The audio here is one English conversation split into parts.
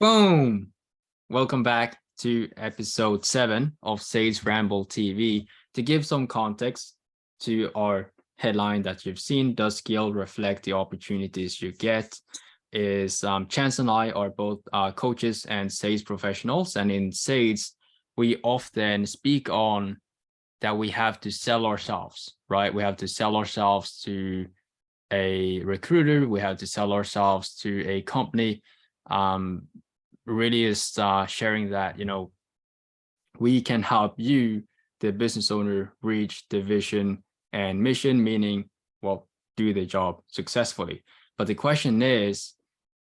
Boom! Welcome back to episode 7 of Sage Ramble TV. To give some context to our headline that you've seen, does skill reflect the opportunities you get? Is Chance and I are both coaches and sales professionals, and in sales, we often speak on that we have to sell ourselves, right? We have to sell ourselves to a recruiter, we have to sell ourselves to a company. Really is sharing that, we can help you, the business owner, reach the vision and mission, meaning, well, do the job successfully. But the question is,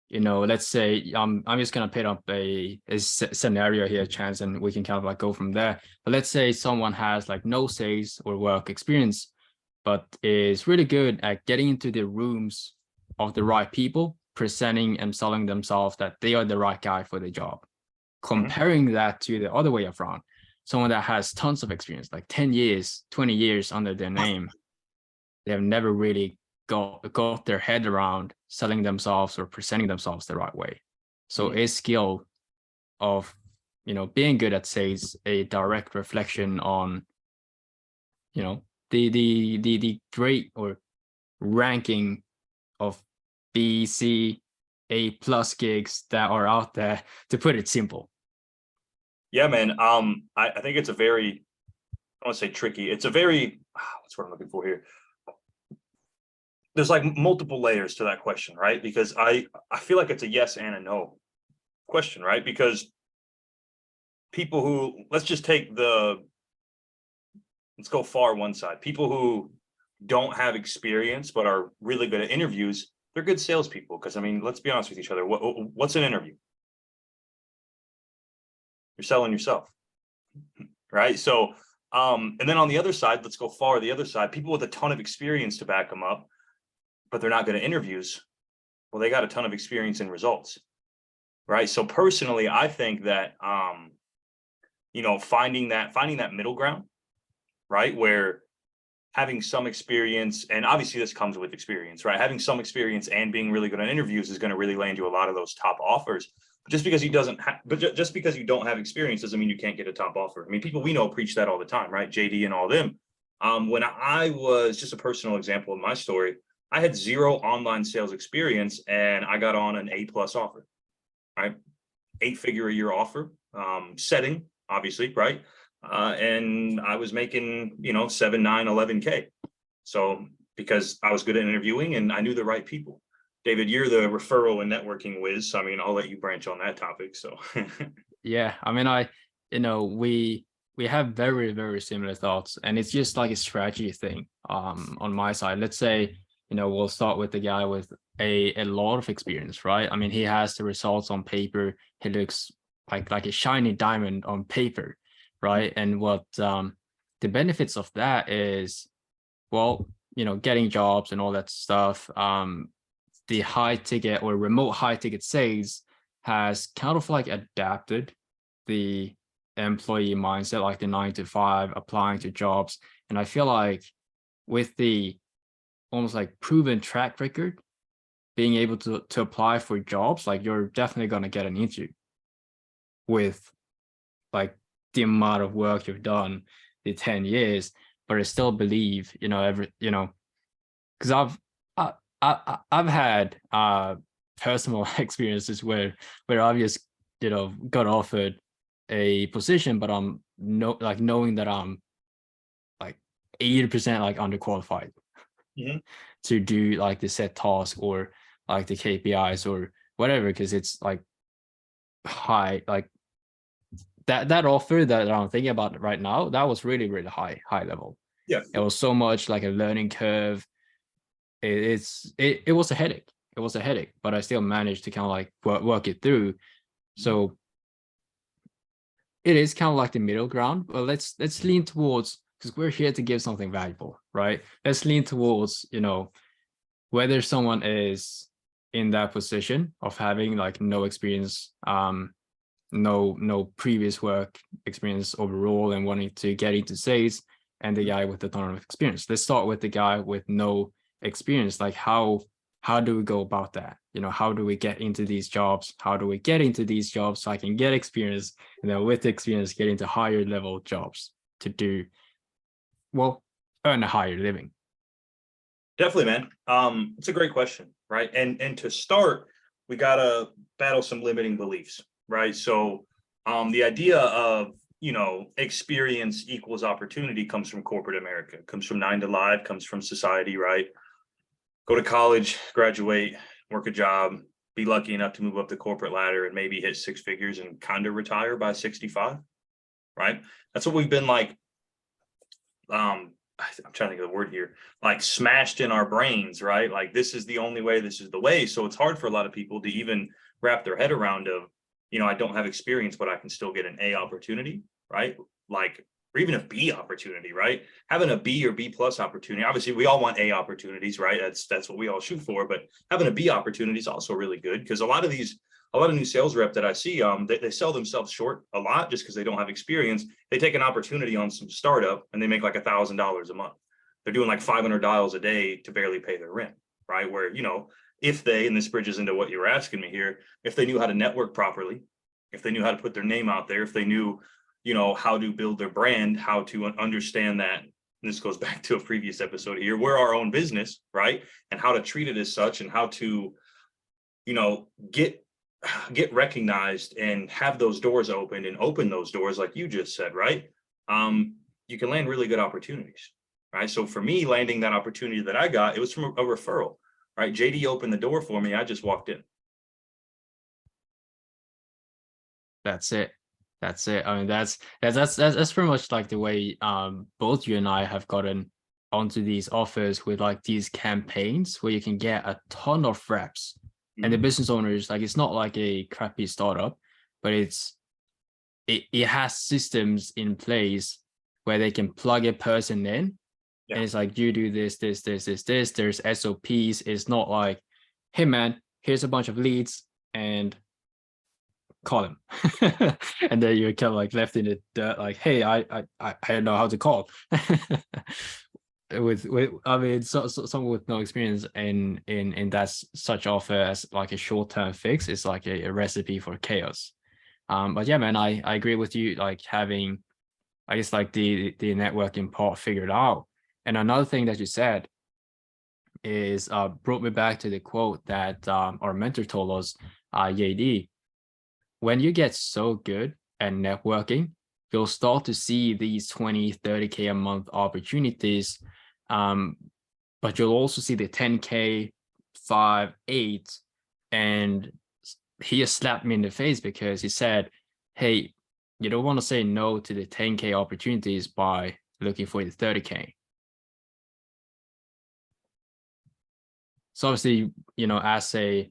let's say I'm just going to paint up a scenario here, Chance, and we can kind of like go from there. But let's say someone has like no sales or work experience, but is really good at getting into the rooms of the right people, presenting and selling themselves that they are the right guy for the job. Comparing that to the other way around, someone that has tons of experience, like 10 years, 20 years under their name, they have never really got their head around selling themselves or presenting themselves the right way. So a skill of, being good at sales, a direct reflection on, the grade or ranking of B, C, A+ gigs that are out there, to put it simple. Yeah, man. I think it's a very, I don't want to say tricky. It's a very, what's what I'm looking for here. There's like multiple layers to that question, right? Because I feel like it's a yes and a no question, right? Because people who, let's go far one side. People who don't have experience but are really good at interviews, they're good salespeople. Because I mean, let's be honest with each other. What's an interview? You're selling yourself, right? So, and then on the other side, let's go far the other side. People with a ton of experience to back them up, but they're not good at interviews. Well, they got a ton of experience in results, right? So personally, I think that finding that middle ground, right, where having some experience, and obviously this comes with experience, right? Having some experience and being really good at interviews is going to really land you a lot of those top offers. But just because just because you don't have experience doesn't mean you can't get a top offer. I mean, people we know preach that all the time, right? JD and all them. When I was, just a personal example of my story, I had 0 online sales experience and I got on an A+ offer, right? 8-figure a year offer, setting, obviously, right? And I was making, 7, 9, 11K. So because I was good at interviewing and I knew the right people. David, you're the referral and networking whiz. So, I mean, I'll let you branch on that topic. So Yeah, I mean, we have very, very similar thoughts, and it's just like a strategy thing. On my side, let's say, we'll start with the guy with a lot of experience, right? I mean, he has the results on paper. He looks like a shiny diamond on paper, right? And what the benefits of that is, well, getting jobs and all that stuff. The high ticket or remote high ticket sales has kind of like adapted the employee mindset, like the 9 to 5, applying to jobs. And I feel like with the almost like proven track record, being able to apply for jobs, like you're definitely going to get an interview with like the amount of work you've done, the 10 years. But I still believe, because I've had personal experiences where I've just got offered a position, but I'm knowing that I'm like 80% like underqualified to do like the set task or like the KPIs or whatever, because it's like high, like that offer that I'm thinking about right now, that was really, really high level. Yeah, it was so much like a learning curve. It was a headache. It was a headache, but I still managed to kind of like work it through. So it is kind of like the middle ground. But let's lean towards, because we're here to give something valuable, right? Let's lean towards, whether someone is in that position of having like no experience, no previous work experience overall, and wanting to get into sales, and the guy with a ton of experience. Let's start with the guy with no experience. Like how do we go about that? how do we get into these jobs? How do we get into these jobs so I can get experience, and then with experience, get into higher level jobs to do, well, earn a higher living? Definitely, man. It's a great question, right? And to start, we gotta battle some limiting beliefs, right? So the idea of experience equals opportunity comes from corporate America, comes from 9 to 5, comes from society, right? Go to college, graduate, work a job, be lucky enough to move up the corporate ladder and maybe hit 6 figures and kind of retire by 65, right? That's what we've been like. I'm trying to think of the word here, like smashed in our brains, right? Like this is the only way, this is the way. So it's hard for a lot of people to even wrap their head around of, I don't have experience, but I can still get an A opportunity, right? Like, or even a B opportunity, right? Having a B or B plus opportunity. Obviously, we all want A opportunities, right? That's what we all shoot for. But having a B opportunity is also really good, because a lot of new sales rep that I see, they sell themselves short a lot just because they don't have experience. They take an opportunity on some startup and they make like $1,000 a month. They're doing like 500 dials a day to barely pay their rent, right? Where, if they, and this bridges into what you were asking me here, if they knew how to network properly, if they knew how to put their name out there, if they knew, how to build their brand, how to understand that, and this goes back to a previous episode here, we're our own business, right? And how to treat it as such, and how to, get recognized and have those doors opened and open those doors, like you just said, right? You can land really good opportunities, right? So for me, landing that opportunity that I got, it was from a referral, right? JD opened the door for me. I just walked in. That's it. That's it. I mean, that's pretty much like the way both you and I have gotten onto these offers, with like these campaigns where you can get a ton of reps. And the business owners, like, it's not like a crappy startup, but it has systems in place where they can plug a person in. Yeah. And it's like, you do this. There's SOPs. It's not like, hey man, here's a bunch of leads and call them. And then you're kind of like left in the dirt, like, hey, I don't know how to call. with I mean, someone with no experience in that such offer as like a short-term fix is like a recipe for chaos. But yeah, man, I agree with you, like having, I guess, like the networking part figured out. And another thing that you said is brought me back to the quote that our mentor told us, Yad, when you get so good at networking, you'll start to see these 20, 30K a month opportunities. But you'll also see the 10K, 5, 8. And he just slapped me in the face because he said, hey, you don't want to say no to the 10K opportunities by looking for the 30K. So obviously, as a,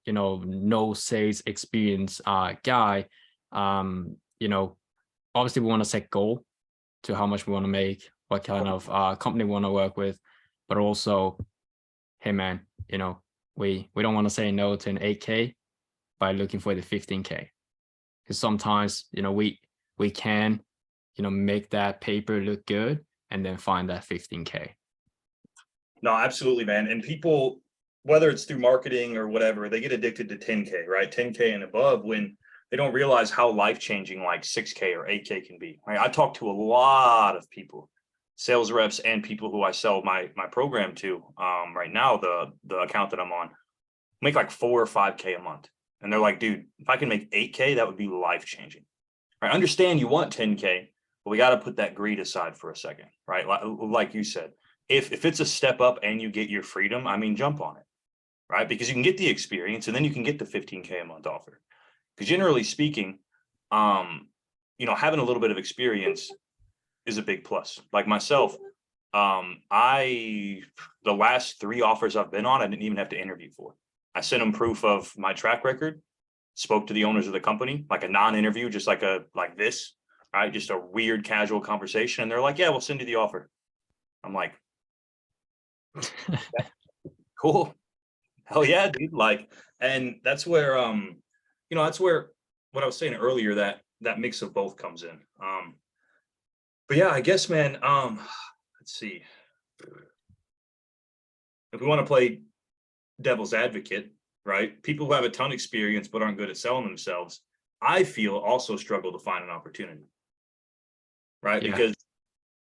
no sales experience guy, obviously we want to set goal to how much we want to make, what kind of company we want to work with, but also, hey man, we don't want to say no to an 8K by looking for the 15K, because sometimes we can make that paper look good and then find that 15K. No, absolutely, man. And people, whether it's through marketing or whatever, they get addicted to 10K, right? 10K and above, when they don't realize how life-changing like 6K or 8K can be, right? I talk to a lot of people, sales reps and people who I sell my program to. Right now, the account that I'm on, make like 4 or 5K a month. And they're like, dude, if I can make 8K, that would be life-changing. I understand you want 10K, but we got to put that greed aside for a second, right? Like you said, if it's a step up and you get your freedom, I mean, jump on it, right? Because you can get the experience and then you can get the 15K a month offer. Because generally speaking, having a little bit of experience is a big plus. Like myself, the last 3 offers I've been on, I didn't even have to interview for. I sent them proof of my track record, spoke to the owners of the company, like a non-interview, just like this, right? Just a weird casual conversation. And they're like, yeah, we'll send you the offer. I'm like, cool. Hell yeah, dude. Like, and that's where, that's where what I was saying earlier, that mix of both comes in. But yeah, I guess, man, let's see. If we want to play devil's advocate, right? People who have a ton of experience but aren't good at selling themselves, I feel also struggle to find an opportunity, right? Yeah. Because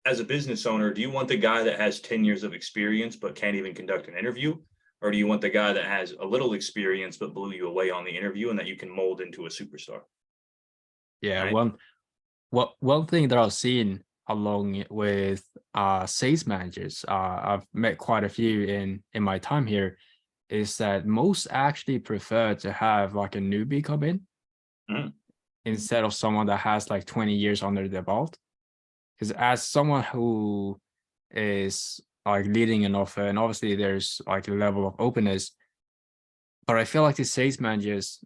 as a business owner, do you want the guy that has 10 years of experience but can't even conduct an interview? Or do you want the guy that has a little experience but blew you away on the interview and that you can mold into a superstar? Yeah. Right. One thing that I've seen along with sales managers, I've met quite a few in my time here, is that most actually prefer to have like a newbie come in Mhm. instead of someone that has like 20 years under their belt. Because as someone who is like leading an offer, and obviously there's like a level of openness, but I feel like the sales managers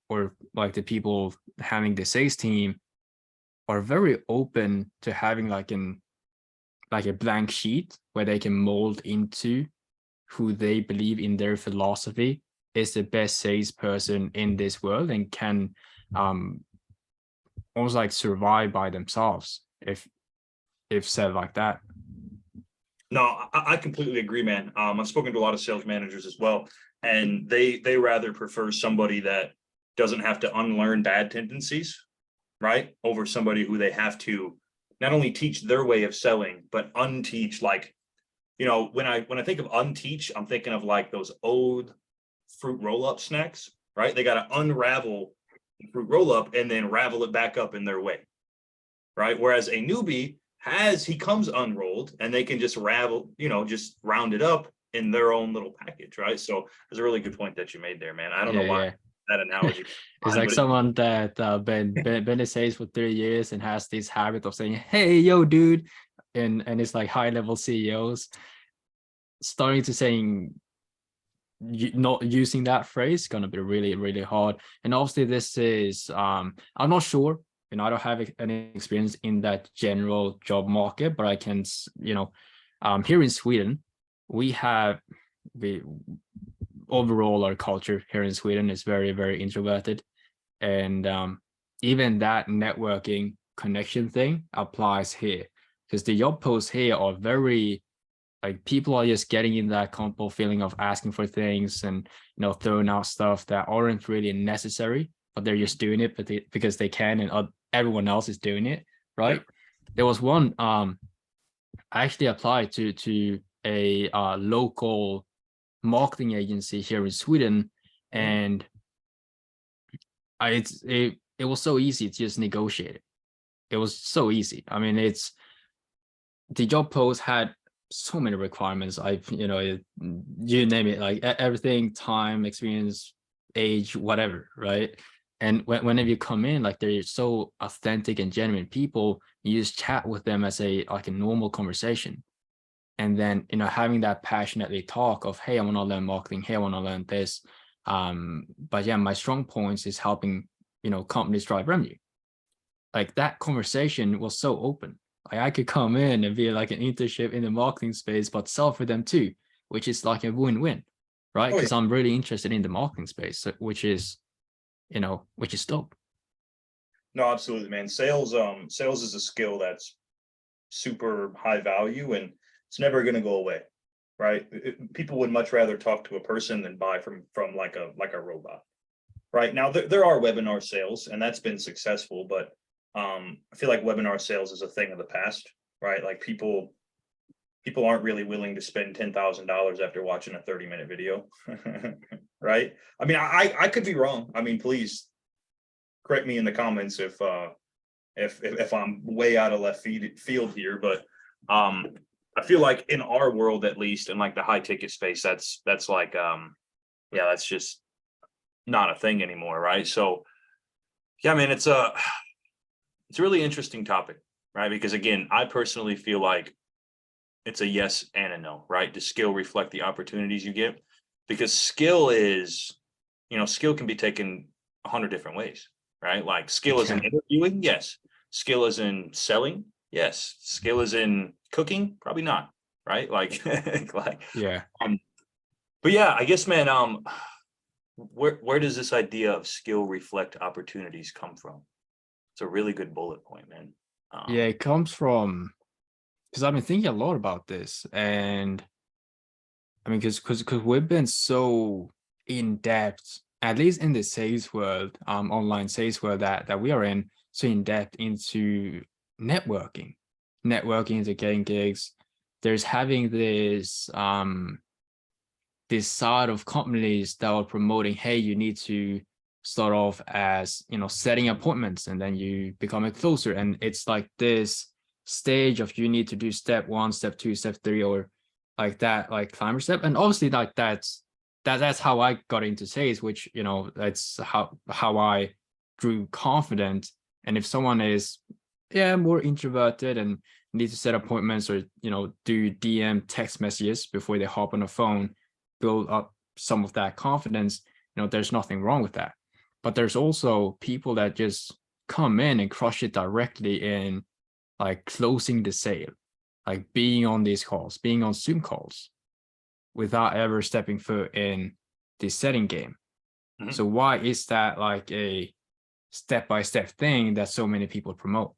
or like the people handling the sales team are very open to having like a blank sheet where they can mold into who they believe in their philosophy is the best salesperson in this world and can um almost like survive by themselves if said like that. No, I completely agree, man. I've spoken to a lot of sales managers as well, and they rather prefer somebody that doesn't have to unlearn bad tendencies, right? Over somebody who they have to not only teach their way of selling, but unteach. Like, when I think of unteach, I'm thinking of like those old fruit roll-up snacks, right? They got to unravel the fruit roll-up and then ravel it back up in their way, right? Whereas a newbie he comes unrolled and they can just just round it up in their own little package, right? So there's a really good point that you made there, man. I don't know Yeah, why yeah. that analogy, It's like but it, someone that been in sales for 3 years and has this habit of saying, "Hey, yo, dude," and it's like high level CEOs starting to saying not using that phrase going to be really really hard. And obviously this is I'm not sure, I don't have any experience in that general job market, but I can here in Sweden we have we overall our culture here in Sweden is very very introverted, and even that networking connection thing applies here because the job posts here are very like people are just getting in that comfortable feeling of asking for things and throwing out stuff that aren't really necessary, but they're just doing it because they can, and everyone else is doing it, yeah. right? There was one I actually applied to a local marketing agency here in Sweden, Mhm. and it was so easy to just negotiate it. It was so easy. I mean, it's the job post had so many requirements. You name it, like everything, time, experience, age, whatever, right? And whenever you come in, like they're so authentic and genuine people, you just chat with them as a normal conversation. And then, having that passionately talk of, hey, I want to learn marketing, hey, I want to learn this. But yeah, my strong points is helping, companies drive revenue. Like that conversation was so open. Like I could come in and be like an internship in the marketing space, but sell for them too, which is like a win-win, right? Oh yeah. Because I'm really interested in the marketing space, which is, which is dope. No, absolutely, man. Sales is a skill that's super high value and it's never going to go away, right? People would much rather talk to a person than buy from like a robot. Right now, there are webinar sales, and that's been successful. But I feel like webinar sales is a thing of the past, right? Like people aren't really willing to spend $10,000 after watching a 30-minute video, right? I mean, I could be wrong. I mean, please correct me in the comments if I'm way out of left field here, but I feel like in our world, at least in like the high ticket space, that's like yeah, that's just not a thing anymore, right? So yeah, man, it's a really interesting topic, right? Because again, I personally feel like it's a yes and a no, right? Does skill reflect the opportunities you get? Because skill can be taken 100 different ways, right? Like skill is in Yeah, interviewing, yes. Skill is in selling, yes. Skill is in cooking, probably not, right? Like, like, yeah. um, but yeah, I guess, man, where does this idea of skill reflect opportunities come from? It's a really good bullet point, man. Yeah, Um, it comes from because I've been thinking a lot about this, and I mean, because we've been so in depth, at least in the sales world, online sales world that we are in, so in depth into networking, into getting gigs. There's having this side of companies that are promoting, hey, you need to start off as, setting appointments, and then you become a closer. And it's like this stage of you need to do step 1, step 2, step 3, or like that, like climber step. And obviously like that's how I got into sales, which, that's how I grew confident. And if someone is, more introverted and need to set appointments, or, do DM text messages before they hop on the phone, build up some of that confidence, there's nothing wrong with that. But there's also people that just come in and crush it directly in like closing the sale, like being on these calls, being on Zoom calls without ever stepping foot in the setting game. Mhm. So why is that like a step-by-step thing that so many people promote?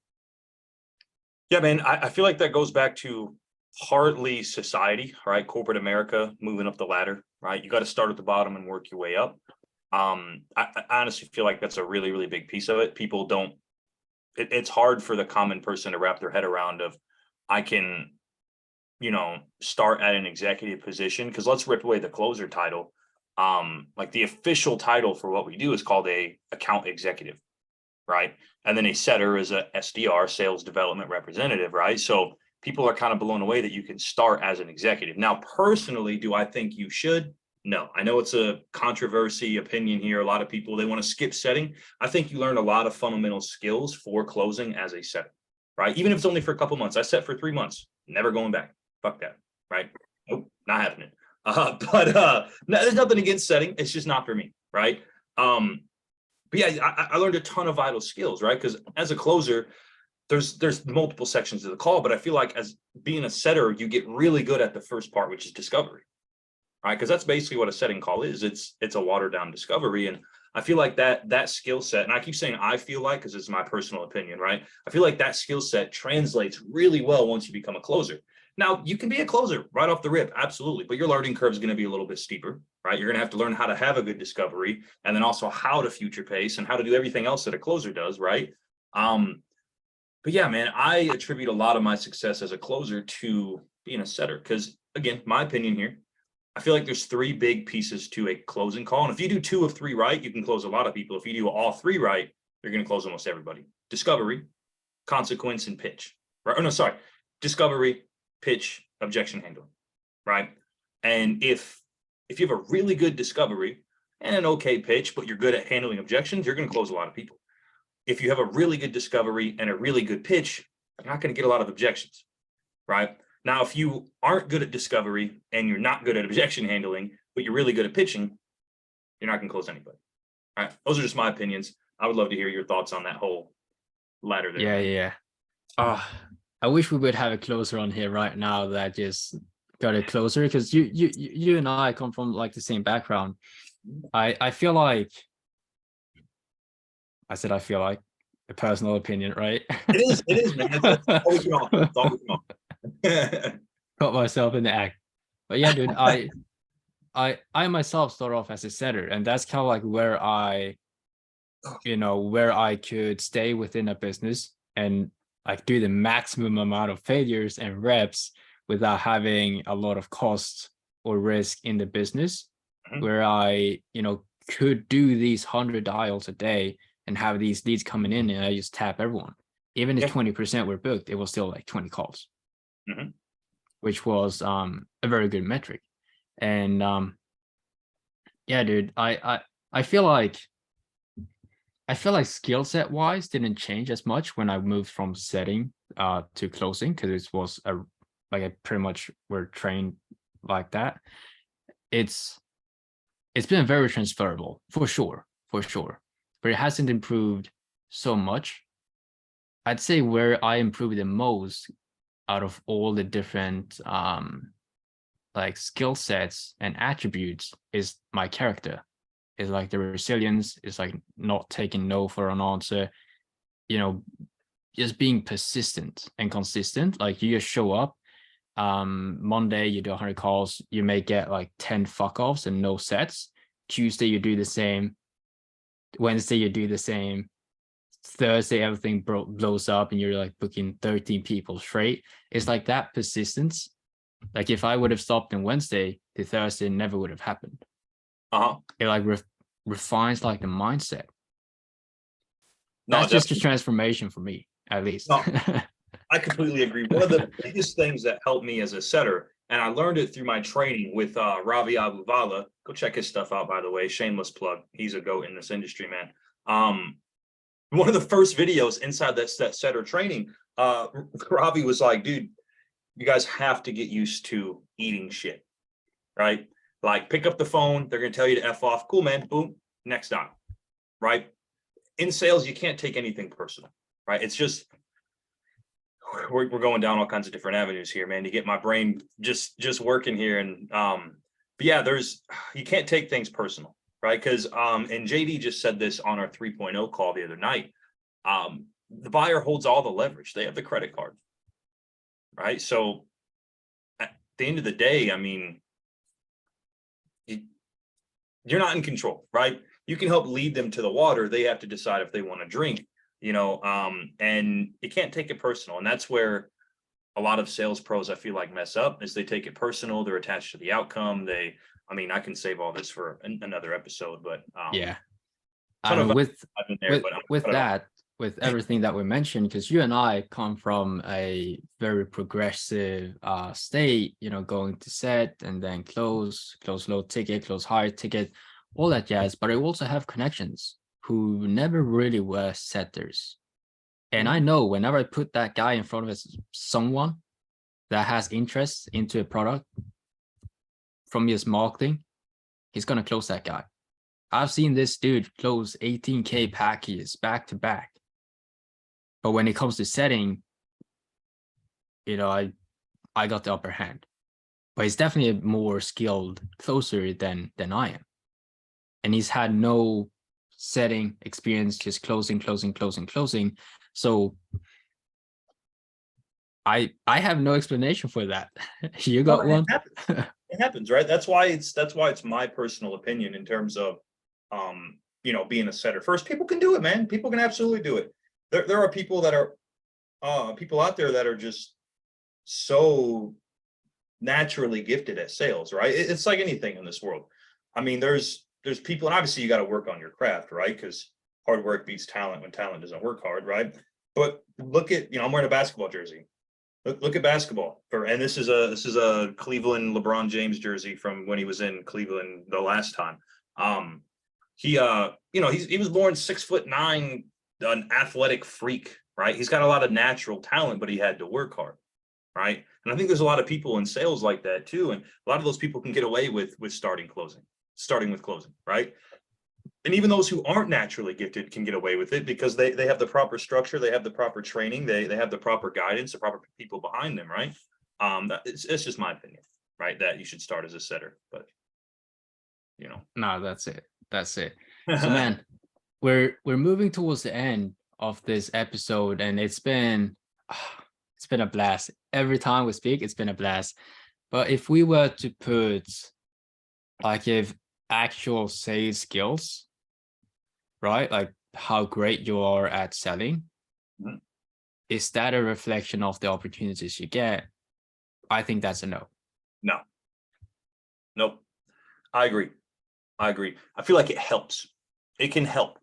Yeah, man, I feel like that goes back to partly society, right? Corporate America moving up the ladder, right? You got to start at the bottom and work your way up. I honestly feel like that's a really, really big piece of it. People don't, it's hard for the common person to wrap their head around of, I can, start at an executive position. Cause let's rip away the closer title. Like the official title for what we do is called a account executive, right? And then a setter is a SDR, sales development representative, right? So people are kind of blown away that you can start as an executive. Now, personally, do I think you should? No. I know it's a controversy opinion here. A lot of people, they want to skip setting. I think you learn a lot of fundamental skills for closing as a setter, right? Even if it's only for a couple months. I set for 3 months, never going back. Fuck that, right? Nope, not happening. But no, there's nothing against setting. It's just not for me, right? But yeah, I learned a ton of vital skills, right? Because as a closer, there's multiple sections of the call, but I feel like as being a setter, you get really good at the first part, which is discovery, right? Because that's basically what a setting call is. It's a watered down discovery, and I feel like that skill set, and I keep saying I feel like because it's my personal opinion, right? I feel like that skill set translates really well once you become a closer. Now, you can be a closer right off the rip, absolutely, but your learning curve is going to be a little bit steeper, right? You're going to have to learn how to have a good discovery, and then also how to future pace and how to do everything else that a closer does, right? But yeah, man, I attribute a lot of my success as a closer to being a setter because, again, my opinion here, I feel like there's 3 big pieces to a closing call, and if you do 2 of 3 right, you can close a lot of people. If you do all 3 right, you're going to close almost everybody. Discovery, consequence, and pitch, right? Oh no, sorry, discovery, pitch, objection handling, right? And if you have a really good discovery and an okay pitch, but you're good at handling objections, you're going to close a lot of people. If you have a really good discovery and a really good pitch, you're not going to get a lot of objections, right? Now, if you aren't good at discovery and you're not good at objection handling, but you're really good at pitching, you're not going to close anybody. All right. Those are just my opinions. I would love to hear your thoughts on that whole ladder there, Yeah, man. yeah. Oh, I wish we would have a closer on here right now that just got it closer, because you and I come from like the same background. I feel like I feel like a personal opinion, right? It is, man. That's all we can offer. That's all we can offer. Got myself in the act. But yeah, dude, I myself start off as a setter, and that's kind of like where I could stay within a business and like do the maximum amount of failures and reps without having a lot of costs or risk in the business, Mhm. where I, could do these 100 dials a day and have these leads coming in, and I just tap everyone. Even if Yeah. 20% were booked, it was still like 20 calls, Mhm. which was a very good metric. And yeah, dude, I feel like skill set wise didn't change as much when I moved from setting to closing, because it was I pretty much were trained like that. It's been very transferable for sure, but it hasn't improved so much. I'd say where I improved the most out of all the different like skill sets and attributes is my character. Is like the resilience, is like not taking no for an answer, just being persistent and consistent. Like you just show up, Monday you do 100 calls, you may get like 10 fuck offs and no sets, Tuesday you do the same, Wednesday you do the same, Thursday everything blows up and you're like booking 13 people straight. It's like that persistence. Like if I would have stopped on Wednesday, the Thursday never would have happened. It like refines like the mindset. No, That's just a transformation for me, at least. No, I completely agree. One of the biggest things that helped me as a setter, and I learned it through my training with Ravi Abuvala. Go check his stuff out, by the way. Shameless plug. He's a goat in this industry, man. One of the first videos inside that setter training, Ravi was like, dude, you guys have to get used to eating shit, right? Like pick up the phone. They're going to tell you to F off. Cool, man. Boom. Next on, right? In sales, you can't take anything personal, right? It's just, we're going down all kinds of different avenues here, man. You get my brain just working here. And but yeah, you can't take things personal, right? Because and JD just said this on our 3.0 call the other night. The buyer holds all the leverage. They have the credit card, right? So at the end of the day, I mean, you're not in control, right? You can help lead them to the water. They have to decide if they want to drink, and you can't take it personal. And that's where a lot of sales pros, I feel like, mess up, is they take it personal. They're attached to the outcome. I can save all this for another episode, but yeah. I know with everything that we mentioned, because you and I come from a very progressive state, going to set and then close low ticket, close high ticket, all that jazz. But I also have connections who never really were setters. And I know whenever I put that guy in front of someone that has interest into a product from his marketing, he's going to close that guy. I've seen this dude close 18K packages back to back. But when it comes to setting, I got the upper hand. But he's definitely a more skilled closer than I am. And he's had no setting experience, just closing. So I have no explanation for that. You got one? It happens, right? That's why it's my personal opinion in terms of being a setter. First, people can do it, man. People can absolutely do it. There are people that are people out there that are just so naturally gifted at sales, right? It's like anything in this world. I mean, there's people, and obviously you got to work on your craft, right? Because hard work beats talent when talent doesn't work hard, right? But look at, I'm wearing a basketball jersey. Look at basketball, and this is a Cleveland LeBron James jersey from when he was in Cleveland the last time. He was born 6'9", an athletic freak, right? He's got a lot of natural talent, but he had to work hard, right? And I think there's a lot of people in sales like that too, and a lot of those people can get away with starting with closing, right? And even those who aren't naturally gifted can get away with it because they have the proper structure, they have the proper training, they have the proper guidance, the proper people behind them, right? It's just my opinion, right? That you should start as a setter, but No, that's it. So man, we're moving towards the end of this episode, and it's been a blast. Every time we speak, it's been a blast. But if we were to put if actual sales skills, right? Like how great you are at selling. Mm-hmm. Is that a reflection of the opportunities you get? I think that's a no. No. Nope. I agree. I feel like it helps. It can help,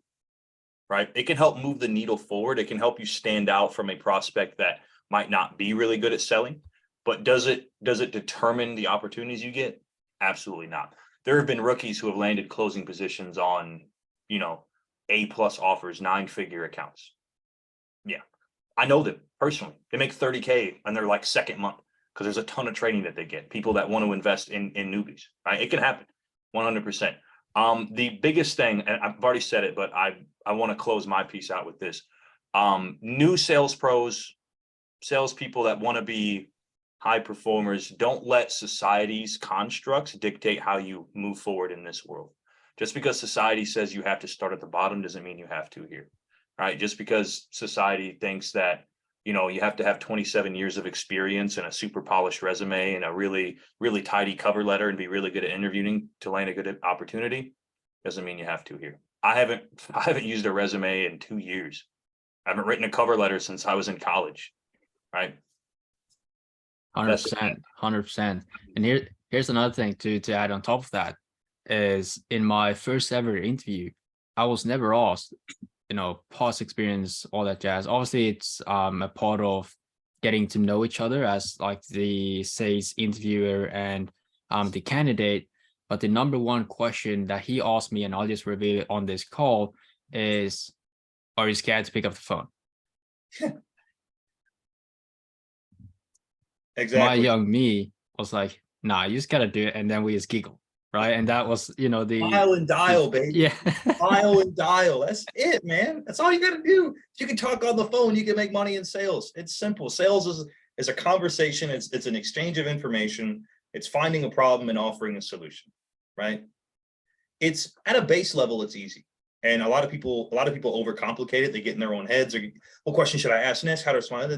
right? It can help move the needle forward. It can help you stand out from a prospect that might not be really good at selling. But does it determine the opportunities you get? Absolutely not. There have been rookies who have landed closing positions on, A+ offers, 9-figure accounts. Yeah. I know them personally. They make 30K on their second month because there's a ton of training that they get. People that want to invest in newbies, right? It can happen 100%. The biggest thing, and I've already said it, but I want to close my piece out with this. New sales pros, salespeople that want to be high performers, don't let society's constructs dictate how you move forward in this world. Just because society says you have to start at the bottom doesn't mean you have to here, right? Just because society thinks that, you have to have 27 years of experience and a super polished resume and a really, really tidy cover letter and be really good at interviewing to land a good opportunity, doesn't mean you have to here. I haven't used a resume in 2 years. I haven't written a cover letter since I was in college, right? 100%, 100%. And here's another thing to add on top of that is in my first ever interview, I was never asked, past experience, all that jazz. Obviously, it's a part of getting to know each other as like the sales interviewer and the candidate. But the number one question that he asked me, and I'll just reveal it on this call, is, "Are you scared to pick up the phone?" My Exactly. young me was like, "Nah, you just gotta do it," and then we just giggle, right? And that was, File and dial, baby. yeah. File and dial. That's it, man. That's all you got to do. You can talk on the phone. You can make money in sales. It's simple. Sales is a conversation. It's an exchange of information. It's finding a problem and offering a solution, right? It's at a base level. It's easy, and a lot of people overcomplicate it. They get in their own heads. Or, what question should I ask next? How to respond?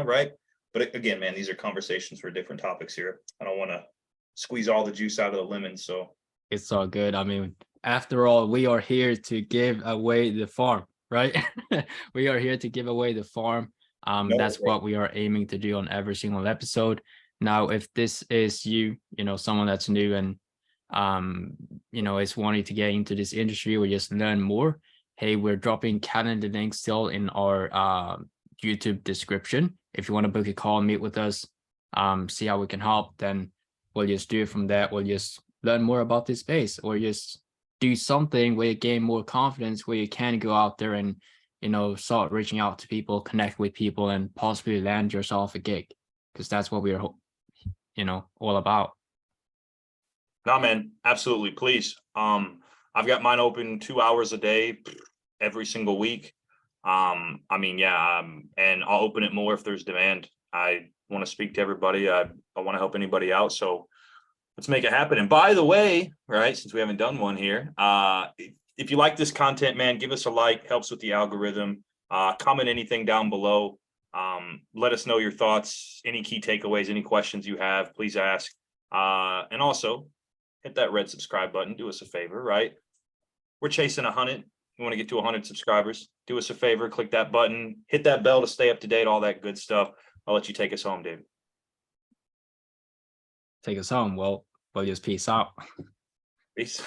Right? But again, man, these are conversations for different topics here. I don't want to squeeze all the juice out of the lemon. So It's all good. I mean, after all, we are here to give away the farm, right? We are here to give away the farm. No, That's what we are aiming to do on every single episode. Now, if this is you, someone that's new and is wanting to get into this industry or just learn more, hey, we're dropping calendar links still in our YouTube description. If you want to book a call, meet with us, see how we can help, then we'll just do it from there. We'll just learn more about this space, or just do something where you gain more confidence, where you can go out there and start reaching out to people, connect with people, and possibly land yourself a gig, because that's what we're all about. No, man, absolutely. Please. I've got mine open 2 hours a day every single week. I mean, yeah, and I'll open it more if there's demand. I want to speak to everybody. I want to help anybody out. So let's make it happen. And by the way, right, since we haven't done one here, if you like this content, man, give us a like, helps with the algorithm. Comment anything down below. Let us know your thoughts, any key takeaways, any questions you have, please ask. And also hit that red subscribe button. Do us a favor, right? We're chasing 100. We want to get to 100 subscribers. Do us a favor, click that button, hit that bell to stay up to date, all that good stuff. I'll let you take us home, David. Take us home. Well, we'll just peace out. Peace.